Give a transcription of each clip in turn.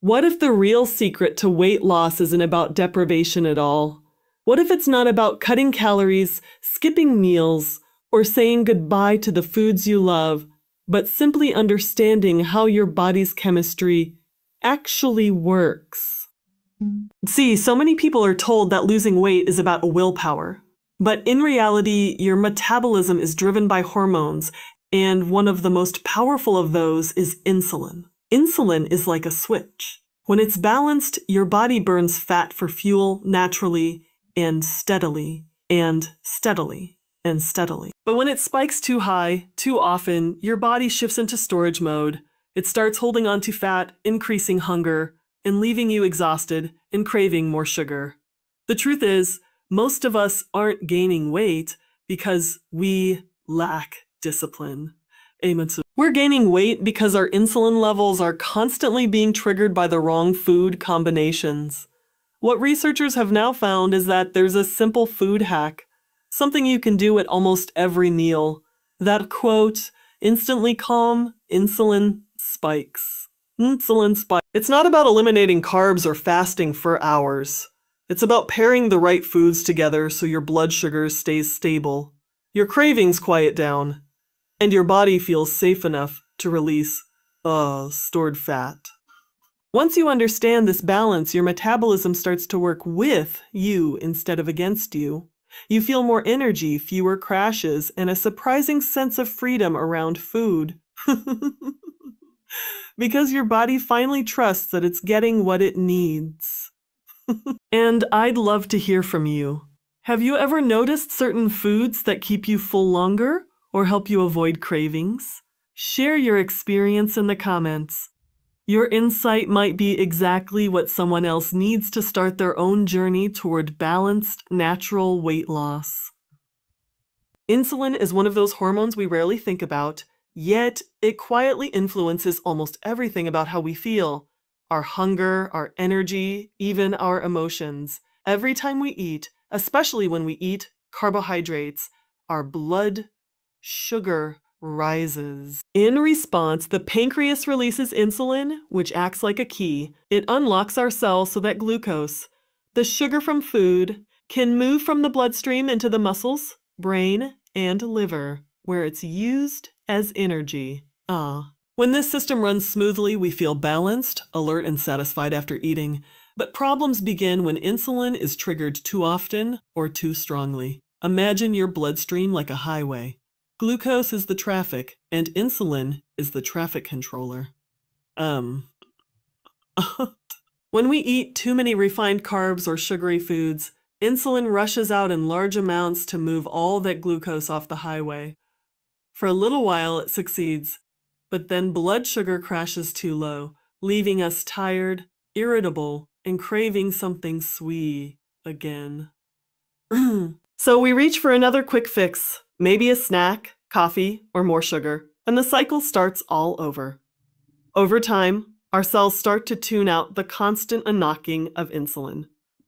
What if the real secret to weight loss isn't about deprivation at all? What if it's not about cutting calories, skipping meals, or saying goodbye to the foods you love, but simply understanding how your body's chemistry actually works? See, so many people are told that losing weight is about willpower. But in reality, your metabolism is driven by hormones, and one of the most powerful of those is insulin. Insulin is like a switch. When it's balanced, your body burns fat for fuel naturally and steadily and steadily and steadily. But when it spikes too high, too often, your body shifts into storage mode. It starts holding on to fat, increasing hunger, and leaving you exhausted and craving more sugar. The truth is, most of us aren't gaining weight because we lack discipline. We're gaining weight because our insulin levels are constantly being triggered by the wrong food combinations. What researchers have now found is that there's a simple food hack, something you can do at almost every meal, that, quote, instantly calm insulin spikes. Insulin spikes. It's not about eliminating carbs or fasting for hours. It's about pairing the right foods together so your blood sugar stays stable, your cravings quiet down, and your body feels safe enough to release stored fat. Once you understand this balance, your metabolism starts to work with you instead of against you. You feel more energy, fewer crashes, and a surprising sense of freedom around food. Because your body finally trusts that it's getting what it needs. And I'd love to hear from you. Have you ever noticed certain foods that keep you full longer or help you avoid cravings? Share your experience in the comments. Your insight might be exactly what someone else needs to start their own journey toward balanced, natural weight loss. Insulin is one of those hormones we rarely think about, yet it quietly influences almost everything about how we feel. Our hunger, our energy, even our emotions. Every time we eat, especially when we eat carbohydrates, our blood sugar rises. In response, the pancreas releases insulin, which acts like a key. It unlocks our cells so that glucose, the sugar from food, can move from the bloodstream into the muscles, brain, and liver, where it's used as energy. When this system runs smoothly, we feel balanced, alert, and satisfied after eating. But problems begin when insulin is triggered too often or too strongly. Imagine your bloodstream like a highway. Glucose is the traffic, and insulin is the traffic controller. When we eat too many refined carbs or sugary foods, insulin rushes out in large amounts to move all that glucose off the highway. For a little while, it succeeds. But then blood sugar crashes too low, leaving us tired, irritable, and craving something sweet again. So we reach for another quick fix, maybe a snack, coffee, or more sugar, and the cycle starts all over. Over time, our cells start to tune out the constant knocking of insulin.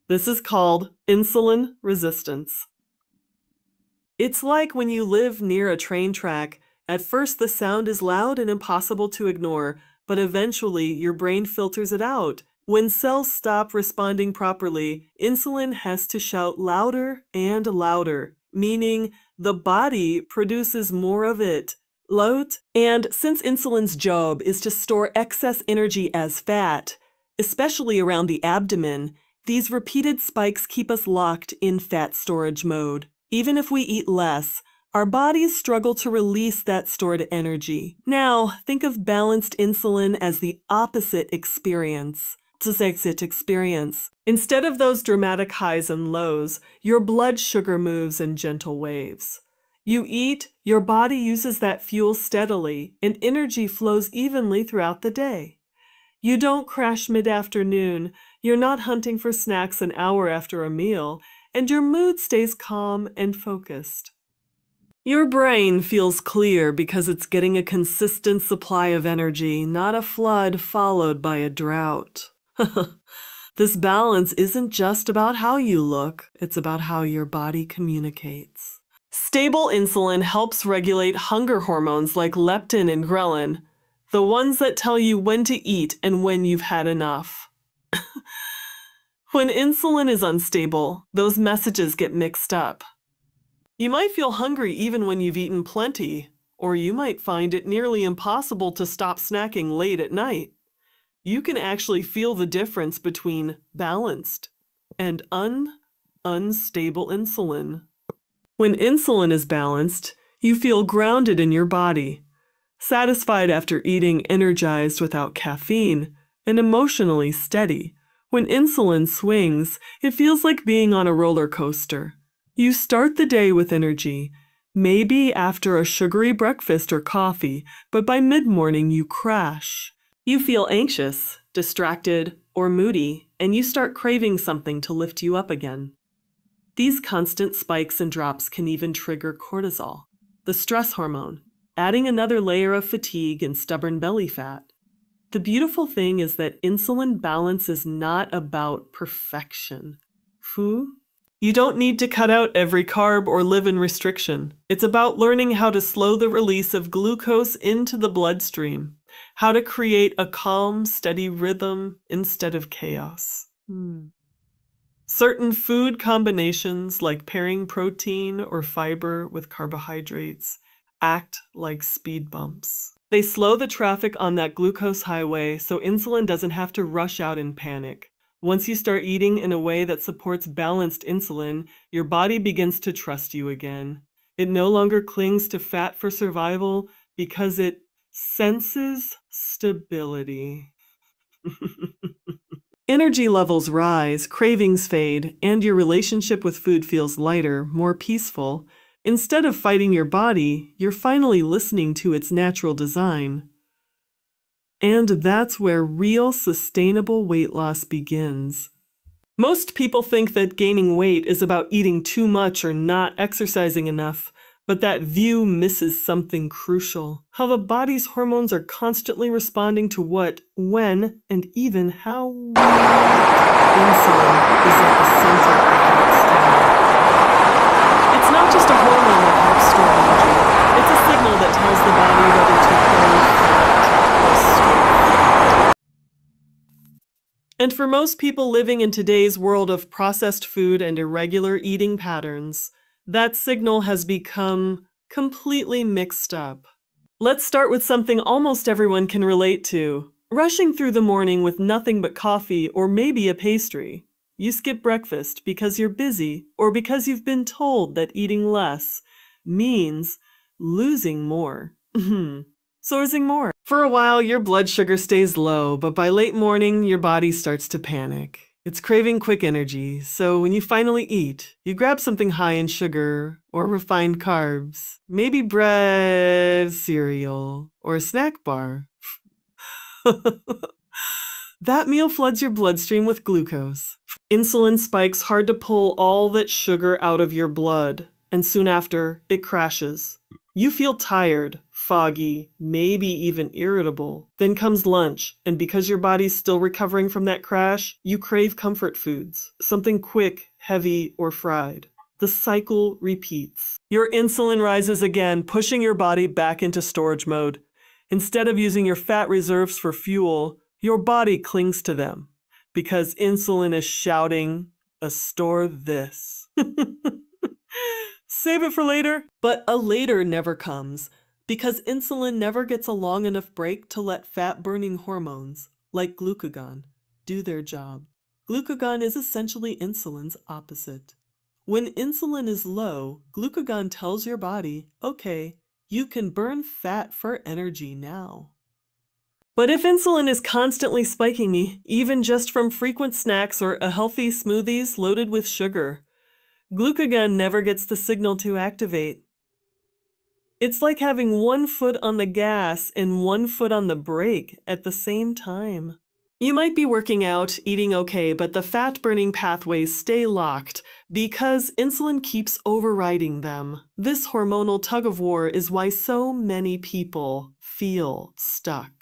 This is called insulin resistance. It's like when you live near a train track. At first, the sound is loud and impossible to ignore, but eventually your brain filters it out. When cells stop responding properly, insulin has to shout louder and louder, meaning the body produces more of it. And since insulin's job is to store excess energy as fat, especially around the abdomen, these repeated spikes keep us locked in fat storage mode. Even if we eat less, our bodies struggle to release that stored energy. Now, think of balanced insulin as the opposite experience. Instead of those dramatic highs and lows, your blood sugar moves in gentle waves. You eat, your body uses that fuel steadily, and energy flows evenly throughout the day. You don't crash mid-afternoon, you're not hunting for snacks an hour after a meal, and your mood stays calm and focused. Your brain feels clear because it's getting a consistent supply of energy, not a flood followed by a drought. This balance isn't just about how you look, it's about how your body communicates. Stable insulin helps regulate hunger hormones like leptin and ghrelin. The ones that tell you when to eat and when you've had enough. When insulin is unstable, those messages get mixed up. You might feel hungry even when you've eaten plenty, or you might find it nearly impossible to stop snacking late at night. You can actually feel the difference between balanced and unstable insulin. When insulin is balanced, you feel grounded in your body, satisfied after eating, energized without caffeine, and emotionally steady. When insulin swings, it feels like being on a roller coaster. You start the day with energy, maybe after a sugary breakfast or coffee, but by mid-morning you crash. You feel anxious, distracted, or moody, and you start craving something to lift you up again. These constant spikes and drops can even trigger cortisol, the stress hormone, adding another layer of fatigue and stubborn belly fat. The beautiful thing is that insulin balance is not about perfection. You don't need to cut out every carb or live in restriction. It's about learning how to slow the release of glucose into the bloodstream, how to create a calm, steady rhythm instead of chaos. Certain food combinations, like pairing protein or fiber with carbohydrates, act like speed bumps. They slow the traffic on that glucose highway so insulin doesn't have to rush out in panic. Once you start eating in a way that supports balanced insulin, your body begins to trust you again. It no longer clings to fat for survival because it senses stability. Energy levels rise, cravings fade, and your relationship with food feels lighter, more peaceful. Instead of fighting your body, you're finally listening to its natural design. And that's where real sustainable weight loss begins. Most people think that gaining weight is about eating too much or not exercising enough, but that view misses something crucial: how the body's hormones are constantly responding to what, when, and even how we act. Insulin is at the center of that story. It's not just a hormone that helps store energy. It's a signal that tells the body whether to burn fat or store fat. And for most people living in today's world of processed food and irregular eating patterns, that signal has become completely mixed up. Let's start with something almost everyone can relate to: rushing through the morning with nothing but coffee or maybe a pastry. You skip breakfast because you're busy or because you've been told that eating less means losing more. Sourcing more. For a while, your blood sugar stays low, but by late morning, your body starts to panic. It's craving quick energy, so when you finally eat, you grab something high in sugar or refined carbs, maybe bread, cereal, or a snack bar. That meal floods your bloodstream with glucose. Insulin spikes hard to pull all that sugar out of your blood, and soon after, it crashes. You feel tired, foggy, maybe even irritable. Then comes lunch, and because your body's still recovering from that crash, you crave comfort foods, something quick, heavy, or fried. The cycle repeats. Your insulin rises again, pushing your body back into storage mode. Instead of using your fat reserves for fuel, your body clings to them because insulin is shouting, "Store this." Save it for later. But a later never comes because insulin never gets a long enough break to let fat-burning hormones, like glucagon, do their job. Glucagon is essentially insulin's opposite. When insulin is low, glucagon tells your body, okay, you can burn fat for energy now. But if insulin is constantly spiking me, even just from frequent snacks or a healthy smoothies loaded with sugar, glucagon never gets the signal to activate. It's like having one foot on the gas and one foot on the brake at the same time. You might be working out, eating okay, but the fat-burning pathways stay locked because insulin keeps overriding them. This hormonal tug-of-war is why so many people feel stuck.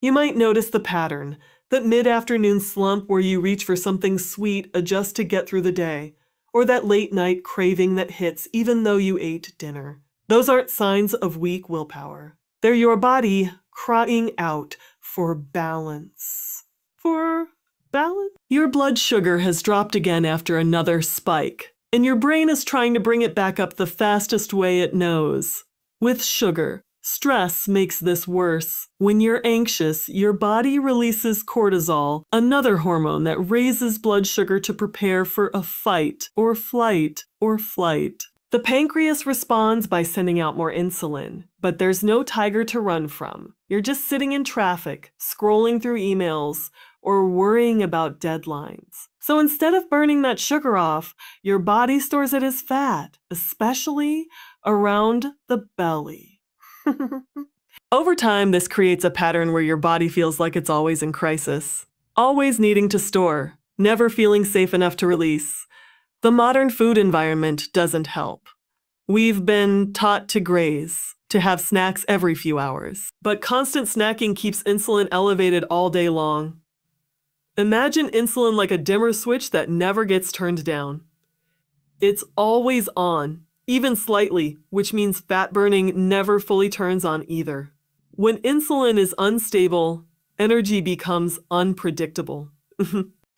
You might notice the pattern, that mid-afternoon slump where you reach for something sweet just to get through the day, or that late-night craving that hits even though you ate dinner. Those aren't signs of weak willpower. They're your body crying out for balance. For balance? Your blood sugar has dropped again after another spike, and your brain is trying to bring it back up the fastest way it knows. With sugar, stress makes this worse. When you're anxious, your body releases cortisol, another hormone that raises blood sugar to prepare for a fight or flight or flight. The pancreas responds by sending out more insulin, but there's no tiger to run from. You're just sitting in traffic, scrolling through emails, or worrying about deadlines. So instead of burning that sugar off, your body stores it as fat, especially around the belly. Over time, this creates a pattern where your body feels like it's always in crisis, always needing to store, never feeling safe enough to release. The modern food environment doesn't help. We've been taught to graze, to have snacks every few hours, but constant snacking keeps insulin elevated all day long. Imagine insulin like a dimmer switch that never gets turned down. It's always on, even slightly, which means fat burning never fully turns on either. When insulin is unstable, energy becomes unpredictable.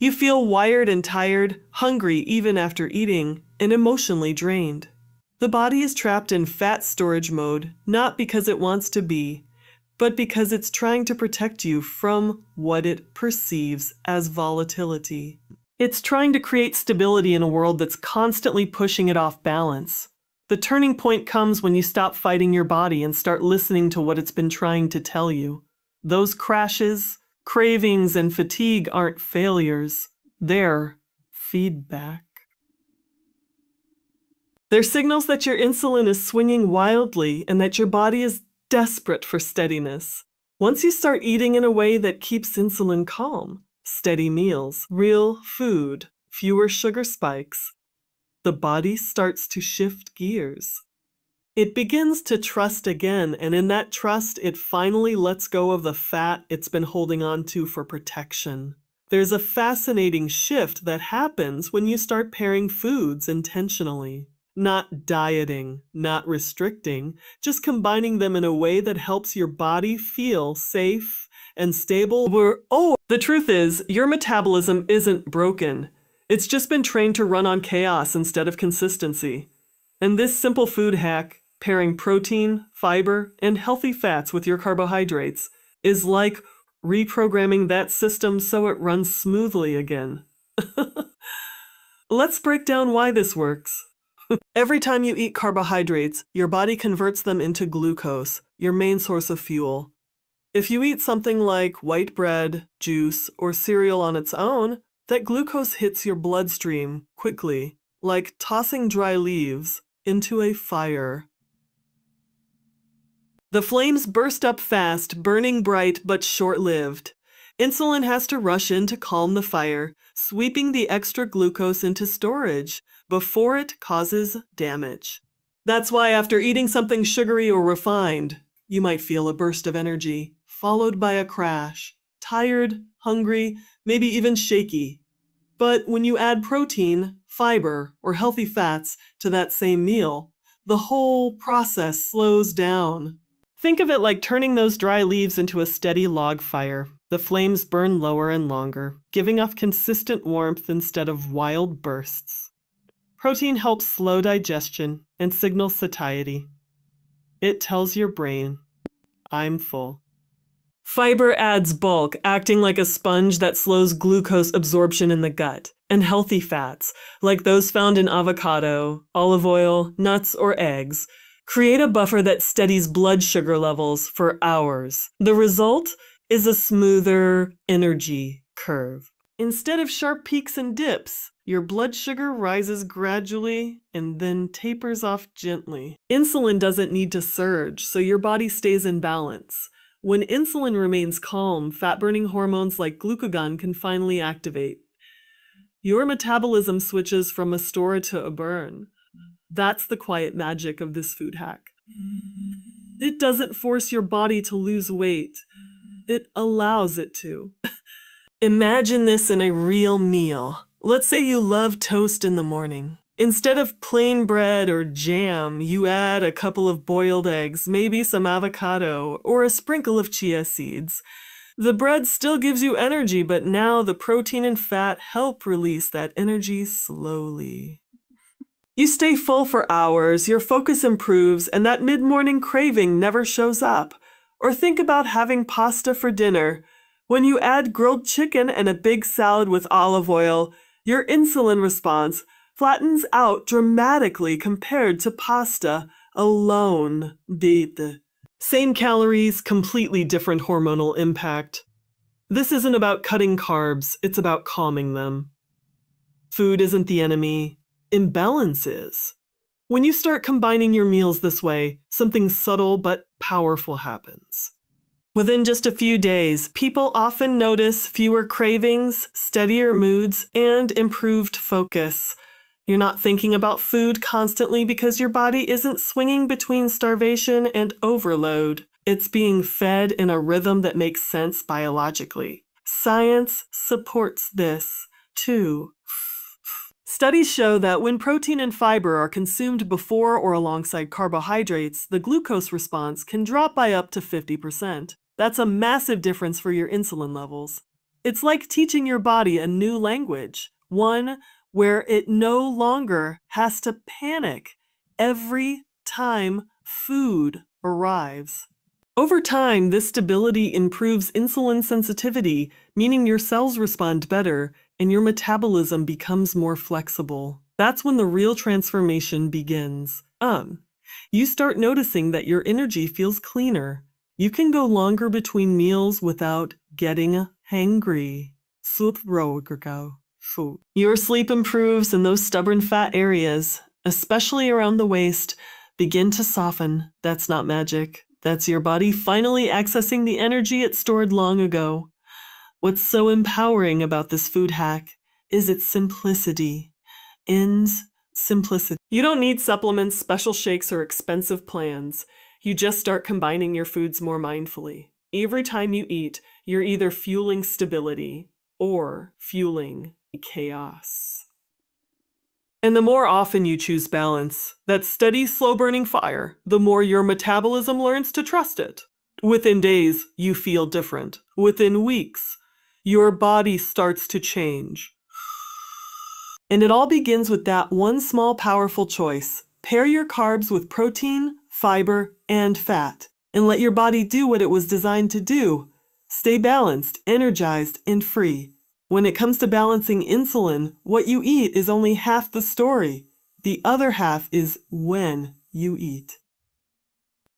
You feel wired and tired, hungry even after eating, and emotionally drained. The body is trapped in fat storage mode, not because it wants to be, but because it's trying to protect you from what it perceives as volatility. It's trying to create stability in a world that's constantly pushing it off balance. The turning point comes when you stop fighting your body and start listening to what it's been trying to tell you. Those crashes, cravings, and fatigue aren't failures. They're feedback. They're signals that your insulin is swinging wildly and that your body is desperate for steadiness. Once you start eating in a way that keeps insulin calm, steady meals, real food, fewer sugar spikes, the body starts to shift gears. It begins to trust again, and in that trust, it finally lets go of the fat it's been holding on to for protection. There's a fascinating shift that happens when you start pairing foods intentionally. Not dieting, not restricting, just combining them in a way that helps your body feel safe and stable. The truth is, your metabolism isn't broken. It's just been trained to run on chaos instead of consistency. And this simple food hack, pairing protein, fiber, and healthy fats with your carbohydrates, is like reprogramming that system so it runs smoothly again. Let's break down why this works. Every time you eat carbohydrates, your body converts them into glucose, your main source of fuel. If you eat something like white bread, juice, or cereal on its own, that glucose hits your bloodstream quickly, like tossing dry leaves into a fire. The flames burst up fast, burning bright but short-lived. Insulin has to rush in to calm the fire, sweeping the extra glucose into storage before it causes damage. That's why after eating something sugary or refined, you might feel a burst of energy, followed by a crash, tired, hungry, maybe even shaky. But when you add protein, fiber, or healthy fats to that same meal, the whole process slows down. Think of it like turning those dry leaves into a steady log fire. The flames burn lower and longer, giving off consistent warmth instead of wild bursts. Protein helps slow digestion and signals satiety. It tells your brain, I'm full. Fiber adds bulk, acting like a sponge that slows glucose absorption in the gut. And healthy fats, like those found in avocado, olive oil, nuts, or eggs, create a buffer that steadies blood sugar levels for hours. The result is a smoother energy curve. Instead of sharp peaks and dips, your blood sugar rises gradually and then tapers off gently. Insulin doesn't need to surge, so your body stays in balance. When insulin remains calm, fat-burning hormones like glucagon can finally activate. Your metabolism switches from a store to a burn. That's the quiet magic of this food hack. It doesn't force your body to lose weight. It allows it to. Imagine this in a real meal. Let's say you love toast in the morning. Instead of plain bread or jam, you add a couple of boiled eggs, maybe some avocado, or a sprinkle of chia seeds. The bread still gives you energy, but now the protein and fat help release that energy slowly. You stay full for hours, your focus improves, and that mid-morning craving never shows up. Or think about having pasta for dinner. When you add grilled chicken and a big salad with olive oil, your insulin response flattens out dramatically compared to pasta alone. Same calories, completely different hormonal impact. This isn't about cutting carbs, it's about calming them. Food isn't the enemy, imbalance is. When you start combining your meals this way, something subtle but powerful happens. Within just a few days, people often notice fewer cravings, steadier moods, and improved focus. You're not thinking about food constantly because your body isn't swinging between starvation and overload. It's being fed in a rhythm that makes sense biologically. Science supports this, too. Studies show that when protein and fiber are consumed before or alongside carbohydrates, the glucose response can drop by up to 50%. That's a massive difference for your insulin levels. It's like teaching your body a new language, one where it no longer has to panic every time food arrives. Over time, this stability improves insulin sensitivity, meaning your cells respond better and your metabolism becomes more flexible. That's when the real transformation begins. You start noticing that your energy feels cleaner. You can go longer between meals without getting hangry. Your sleep improves and those stubborn fat areas, especially around the waist, begin to soften. That's not magic. That's your body finally accessing the energy it stored long ago. What's so empowering about this food hack is its simplicity. Simplicity. You don't need supplements, special shakes, or expensive plans. You just start combining your foods more mindfully. Every time you eat, you're either fueling stability or fueling chaos. And the more often you choose balance, that steady, slow-burning fire, the more your metabolism learns to trust it. Within days, you feel different. Within weeks, your body starts to change. And it all begins with that one small, powerful choice. Pair your carbs with protein, fiber, and fat, and let your body do what it was designed to do. Stay balanced, energized, and free. When it comes to balancing insulin, what you eat is only half the story. The other half is when you eat.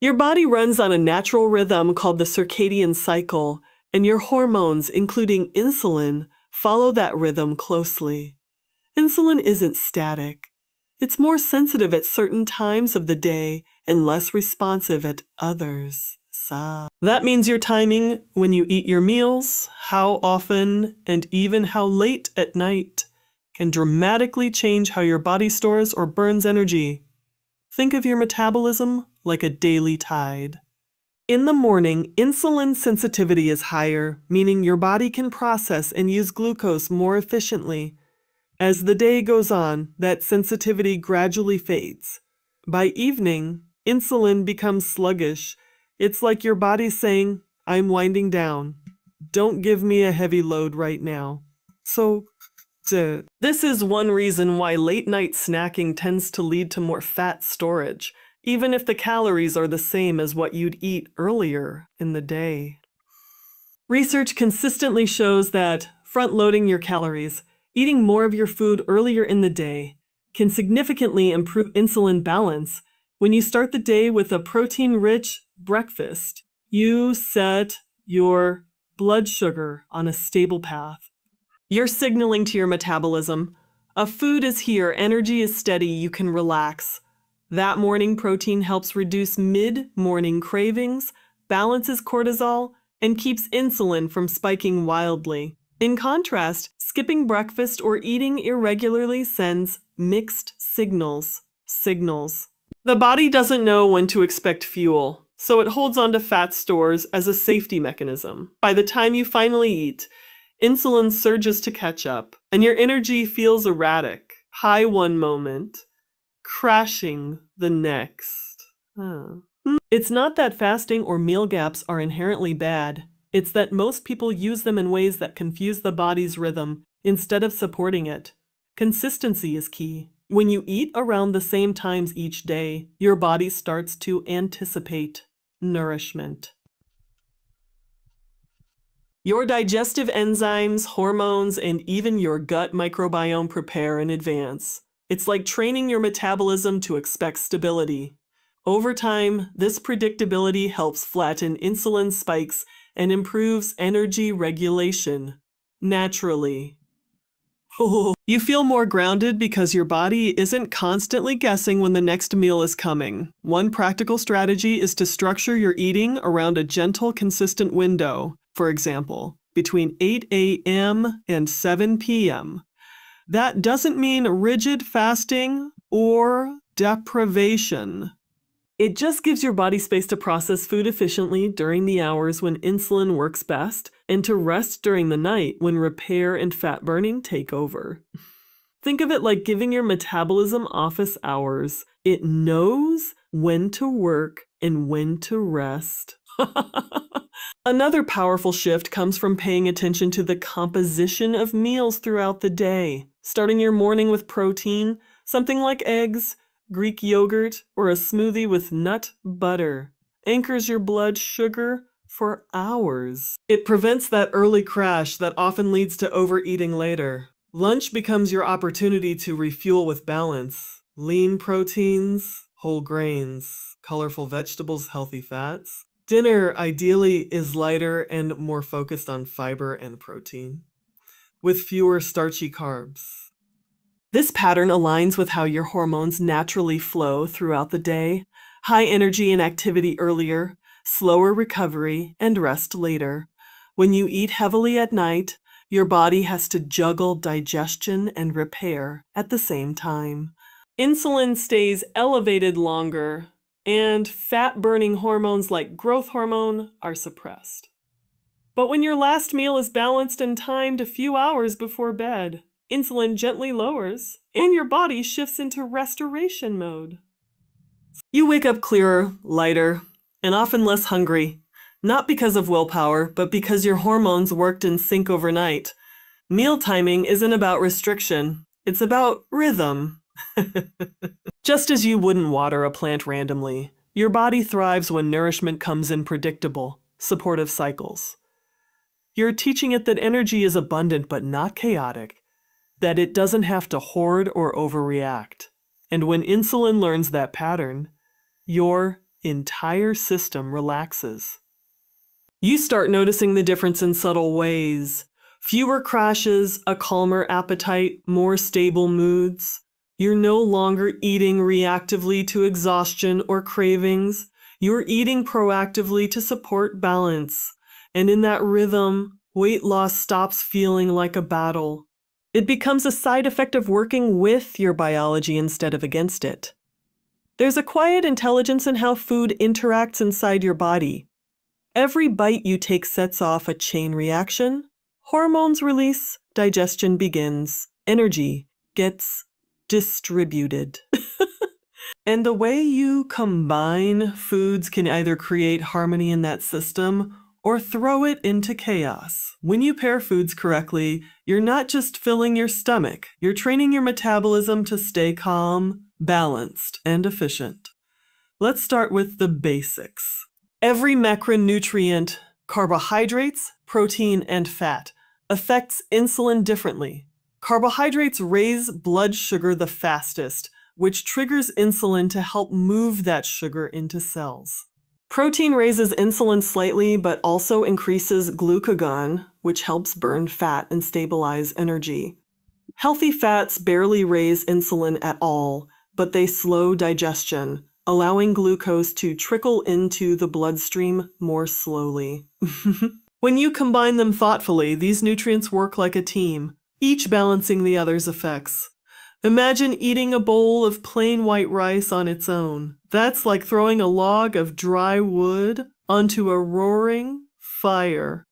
Your body runs on a natural rhythm called the circadian cycle, and your hormones, including insulin, follow that rhythm closely. Insulin isn't static. It's more sensitive at certain times of the day and less responsive at others. That means your timing when you eat your meals, how often, and even how late at night can dramatically change how your body stores or burns energy. Think of your metabolism like a daily tide. In the morning, insulin sensitivity is higher, meaning your body can process and use glucose more efficiently. As the day goes on, that sensitivity gradually fades. By evening, insulin becomes sluggish. It's like your body saying, I'm winding down. Don't give me a heavy load right now. This is one reason why late-night snacking tends to lead to more fat storage, even if the calories are the same as what you'd eat earlier in the day. Research consistently shows that front-loading your calories, eating more of your food earlier in the day, can significantly improve insulin balance. When you start the day with a protein-rich breakfast, you set your blood sugar on a stable path. You're signaling to your metabolism, a food is here, energy is steady, you can relax. That morning protein helps reduce mid-morning cravings, balances cortisol, and keeps insulin from spiking wildly. In contrast, skipping breakfast or eating irregularly sends mixed signals. The body doesn't know when to expect fuel, so it holds onto fat stores as a safety mechanism. By the time you finally eat, insulin surges to catch up, and your energy feels erratic, High one moment, crashing the next. Huh. It's not that fasting or meal gaps are inherently bad. It's that most people use them in ways that confuse the body's rhythm instead of supporting it. Consistency is key. When you eat around the same times each day, your body starts to anticipate nourishment. Your digestive enzymes, hormones, and even your gut microbiome prepare in advance. It's like training your metabolism to expect stability. Over time, this predictability helps flatten insulin spikes and improves energy regulation naturally. You feel more grounded because your body isn't constantly guessing when the next meal is coming. One practical strategy is to structure your eating around a gentle, consistent window. For example, between 8 a.m. and 7 p.m. That doesn't mean rigid fasting or deprivation. It just gives your body space to process food efficiently during the hours when insulin works best and to rest during the night when repair and fat burning take over. Think of it like giving your metabolism office hours. It knows when to work and when to rest. Another powerful shift comes from paying attention to the composition of meals throughout the day. Starting your morning with protein, something like eggs, Greek yogurt, or a smoothie with nut butter anchors your blood sugar for hours. It prevents that early crash that often leads to overeating later. Lunch becomes your opportunity to refuel with balance. Lean proteins, whole grains, colorful vegetables, healthy fats. Dinner ideally is lighter and more focused on fiber and protein, with fewer starchy carbs. This pattern aligns with how your hormones naturally flow throughout the day: high energy and activity earlier, slower recovery, and rest later. When you eat heavily at night, your body has to juggle digestion and repair at the same time. Insulin stays elevated longer, and fat-burning hormones like growth hormone are suppressed. But when your last meal is balanced and timed a few hours before bed, insulin gently lowers, and your body shifts into restoration mode. You wake up clearer, lighter, and often less hungry, not because of willpower, but because your hormones worked in sync overnight. Meal timing isn't about restriction, it's about rhythm. Just as you wouldn't water a plant randomly, your body thrives when nourishment comes in predictable, supportive cycles. You're teaching it that energy is abundant but not chaotic, that it doesn't have to hoard or overreact. And when insulin learns that pattern, your entire system relaxes. You start noticing the difference in subtle ways. Fewer crashes, a calmer appetite, more stable moods. You're no longer eating reactively to exhaustion or cravings. You're eating proactively to support balance. And in that rhythm, weight loss stops feeling like a battle. It becomes a side effect of working with your biology instead of against it. There's a quiet intelligence in how food interacts inside your body. Every bite you take sets off a chain reaction. Hormones release, digestion begins, energy gets distributed. And the way you combine foods can either create harmony in that system or throw it into chaos. When you pair foods correctly, you're not just filling your stomach, you're training your metabolism to stay calm, balanced, and efficient. Let's start with the basics. Every macronutrient, carbohydrates, protein, and fat, affects insulin differently. Carbohydrates raise blood sugar the fastest, which triggers insulin to help move that sugar into cells. Protein raises insulin slightly, but also increases glucagon, which helps burn fat and stabilize energy. Healthy fats barely raise insulin at all, but they slow digestion, allowing glucose to trickle into the bloodstream more slowly. When you combine them thoughtfully, these nutrients work like a team, each balancing the other's effects. Imagine eating a bowl of plain white rice on its own. That's like throwing a log of dry wood onto a roaring fire.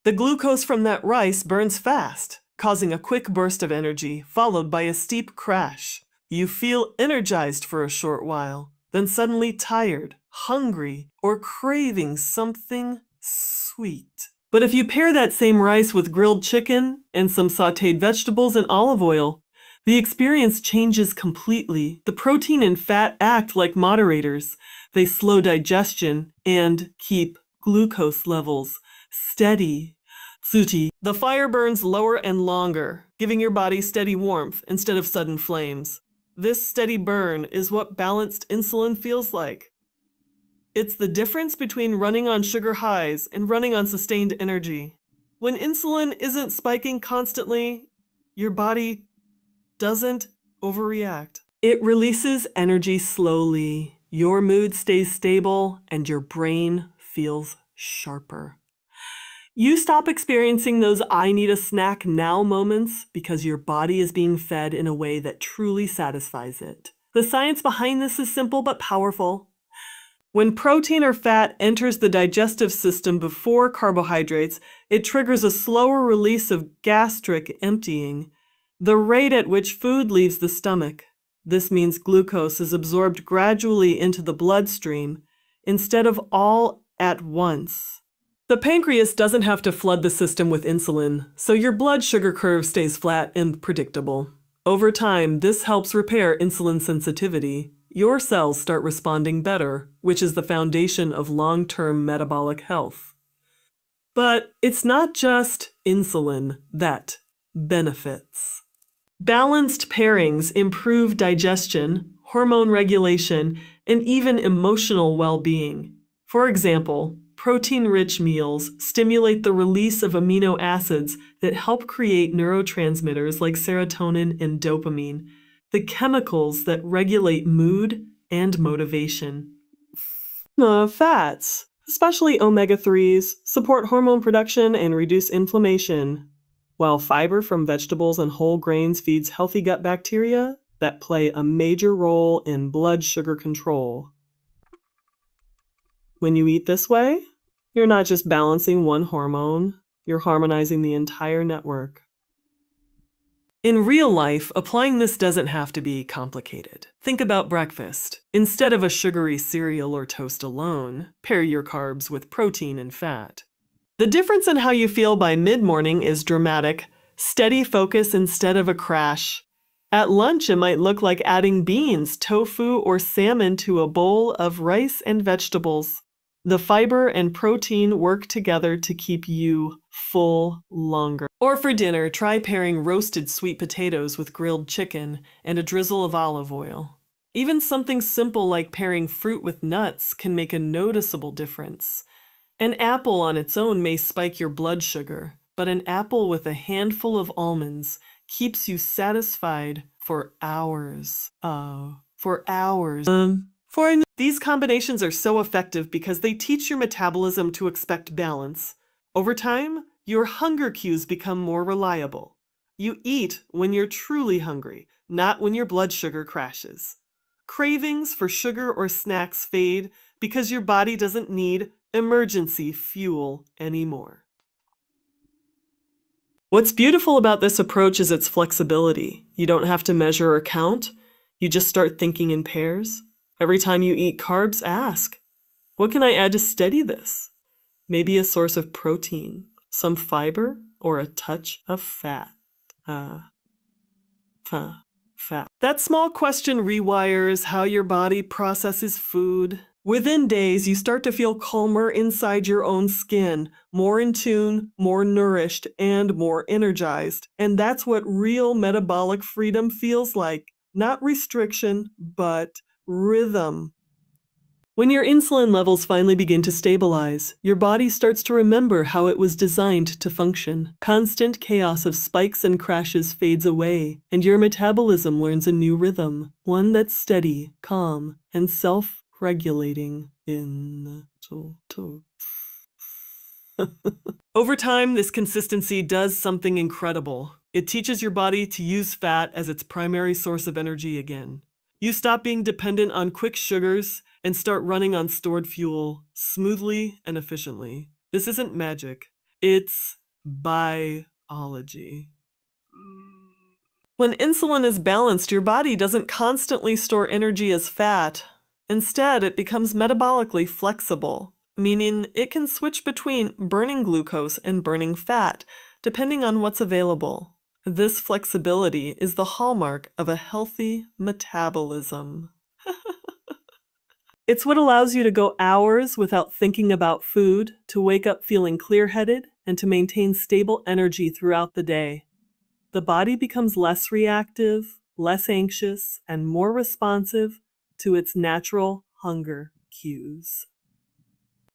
The glucose from that rice burns fast, causing a quick burst of energy followed by a steep crash. You feel energized for a short while, then suddenly tired, hungry, or craving something sweet. But if you pair that same rice with grilled chicken and some sautéed vegetables and olive oil, the experience changes completely. The protein and fat act like moderators. They slow digestion and keep glucose levels steady. The fire burns lower and longer, giving your body steady warmth instead of sudden flames. This steady burn is what balanced insulin feels like. It's the difference between running on sugar highs and running on sustained energy. When insulin isn't spiking constantly, your body doesn't overreact. It releases energy slowly, your mood stays stable, and your brain feels sharper. You stop experiencing those I need a snack now moments because your body is being fed in a way that truly satisfies it. The science behind this is simple but powerful. When protein or fat enters the digestive system before carbohydrates, it triggers a slower release of gastric emptying, the rate at which food leaves the stomach. This means glucose is absorbed gradually into the bloodstream instead of all at once. The pancreas doesn't have to flood the system with insulin, so your blood sugar curve stays flat and predictable. Over time, this helps repair insulin sensitivity. Your cells start responding better, which is the foundation of long-term metabolic health. But it's not just insulin that benefits. Balanced pairings improve digestion, hormone regulation, and even emotional well-being. For example, protein-rich meals stimulate the release of amino acids that help create neurotransmitters like serotonin and dopamine, the chemicals that regulate mood and motivation. Fats, especially omega-3s, support hormone production and reduce inflammation, while fiber from vegetables and whole grains feeds healthy gut bacteria that play a major role in blood sugar control. When you eat this way, you're not just balancing one hormone, you're harmonizing the entire network. In real life, applying this doesn't have to be complicated. Think about breakfast. Instead of a sugary cereal or toast alone, pair your carbs with protein and fat. The difference in how you feel by mid-morning is dramatic. Steady focus instead of a crash. At lunch, it might look like adding beans, tofu, or salmon to a bowl of rice and vegetables. The fiber and protein work together to keep you full longer. Or for dinner, try pairing roasted sweet potatoes with grilled chicken and a drizzle of olive oil. Even something simple like pairing fruit with nuts can make a noticeable difference. An apple on its own may spike your blood sugar, but an apple with a handful of almonds keeps you satisfied for hours. These combinations are so effective because they teach your metabolism to expect balance. Over time, your hunger cues become more reliable. You eat when you're truly hungry, not when your blood sugar crashes. Cravings for sugar or snacks fade because your body doesn't need emergency fuel anymore. What's beautiful about this approach is its flexibility. You don't have to measure or count. You just start thinking in pairs. Every time you eat carbs, ask, what can I add to steady this? Maybe a source of protein, some fiber, or a touch of fat. Fat. That small question rewires how your body processes food. Within days, you start to feel calmer inside your own skin, more in tune, more nourished, and more energized. And that's what real metabolic freedom feels like. Not restriction, but rhythm. When your insulin levels finally begin to stabilize, your body starts to remember how it was designed to function. Constant chaos of spikes and crashes fades away, and your metabolism learns a new rhythm, one that's steady, calm, and self-regulating. Over time, this consistency does something incredible. It teaches your body to use fat as its primary source of energy again. You stop being dependent on quick sugars and start running on stored fuel smoothly and efficiently. This isn't magic. It's biology. When insulin is balanced, your body doesn't constantly store energy as fat. Instead, it becomes metabolically flexible, meaning it can switch between burning glucose and burning fat, depending on what's available. This flexibility is the hallmark of a healthy metabolism. It's what allows you to go hours without thinking about food, to wake up feeling clear-headed, and to maintain stable energy throughout the day. The body becomes less reactive, less anxious, and more responsive to its natural hunger cues.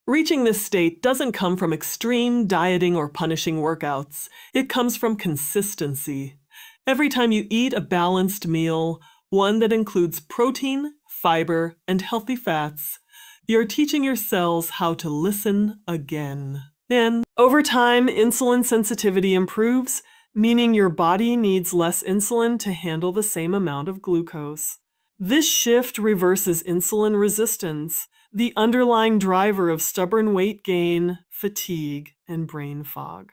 Reaching this state doesn't come from extreme dieting or punishing workouts. It comes from consistency. Every time you eat a balanced meal, one that includes protein, fiber, and healthy fats, you're teaching your cells how to listen again. And over time, insulin sensitivity improves, meaning your body needs less insulin to handle the same amount of glucose. This shift reverses insulin resistance, the underlying driver of stubborn weight gain, fatigue, and brain fog.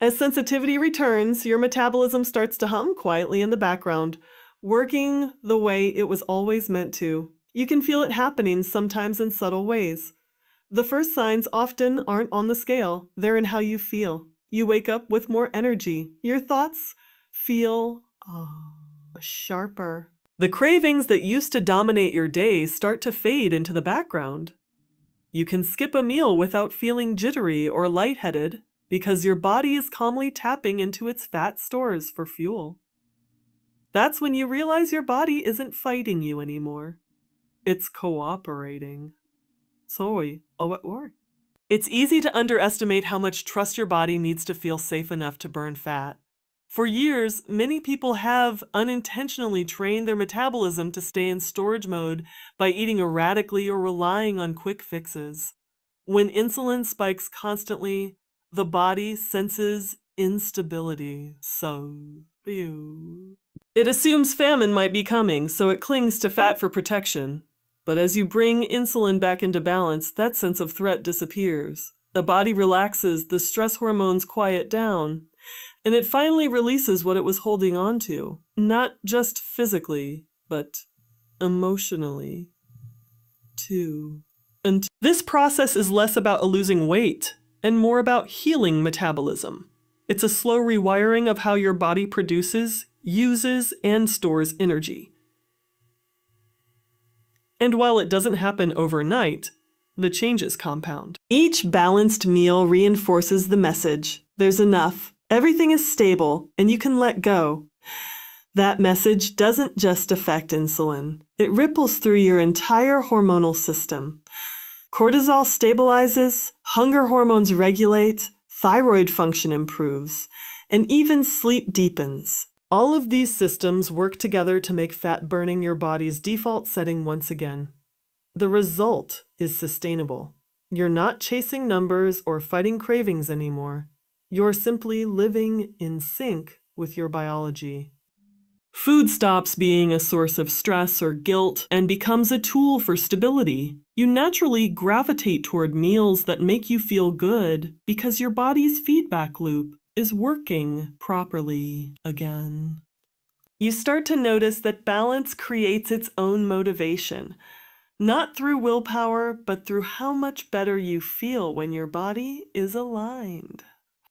As sensitivity returns, your metabolism starts to hum quietly in the background, working the way it was always meant to. You can feel it happening, sometimes in subtle ways. The first signs often aren't on the scale, they're in how you feel. You wake up with more energy. Your thoughts feel sharper. The cravings that used to dominate your day start to fade into the background. You can skip a meal without feeling jittery or lightheaded because your body is calmly tapping into its fat stores for fuel. That's when you realize your body isn't fighting you anymore. It's cooperating. It's easy to underestimate how much trust your body needs to feel safe enough to burn fat. For years, many people have unintentionally trained their metabolism to stay in storage mode by eating erratically or relying on quick fixes. When insulin spikes constantly, the body senses instability. It assumes famine might be coming, so it clings to fat for protection. But as you bring insulin back into balance, that sense of threat disappears. The body relaxes, the stress hormones quiet down, and it finally releases what it was holding on to, not just physically, but emotionally, too. And this process is less about losing weight and more about healing metabolism. It's a slow rewiring of how your body produces, uses, and stores energy. And while it doesn't happen overnight, the changes compound. Each balanced meal reinforces the message: there's enough, everything is stable, and you can let go. That message doesn't just affect insulin. It ripples through your entire hormonal system. Cortisol stabilizes, hunger hormones regulate, thyroid function improves, and even sleep deepens. All of these systems work together to make fat burning your body's default setting once again. The result is sustainable. You're not chasing numbers or fighting cravings anymore. You're simply living in sync with your biology. Food stops being a source of stress or guilt and becomes a tool for stability. You naturally gravitate toward meals that make you feel good because your body's feedback loop is working properly again. You start to notice that balance creates its own motivation, not through willpower, but through how much better you feel when your body is aligned.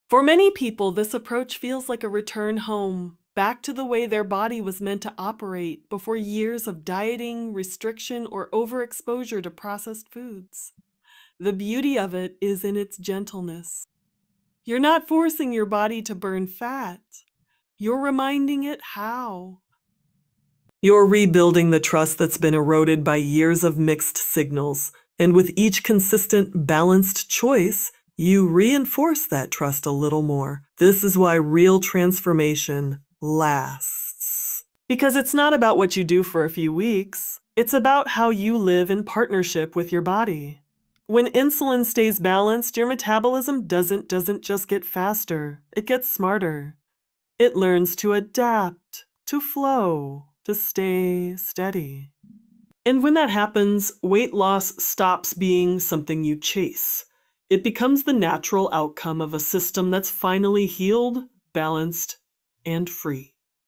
For many people, this approach feels like a return home, back to the way their body was meant to operate before years of dieting, restriction, or overexposure to processed foods. The beauty of it is in its gentleness. You're not forcing your body to burn fat. You're reminding it how. You're rebuilding the trust that's been eroded by years of mixed signals, and with each consistent, balanced choice, you reinforce that trust a little more. This is why real transformation lasts. Because it's not about what you do for a few weeks. It's about how you live in partnership with your body. When insulin stays balanced, your metabolism doesn't just get faster. It gets smarter. It learns to adapt, to flow, to stay steady. And when that happens, weight loss stops being something you chase. It becomes the natural outcome of a system that's finally healed, balanced, and free.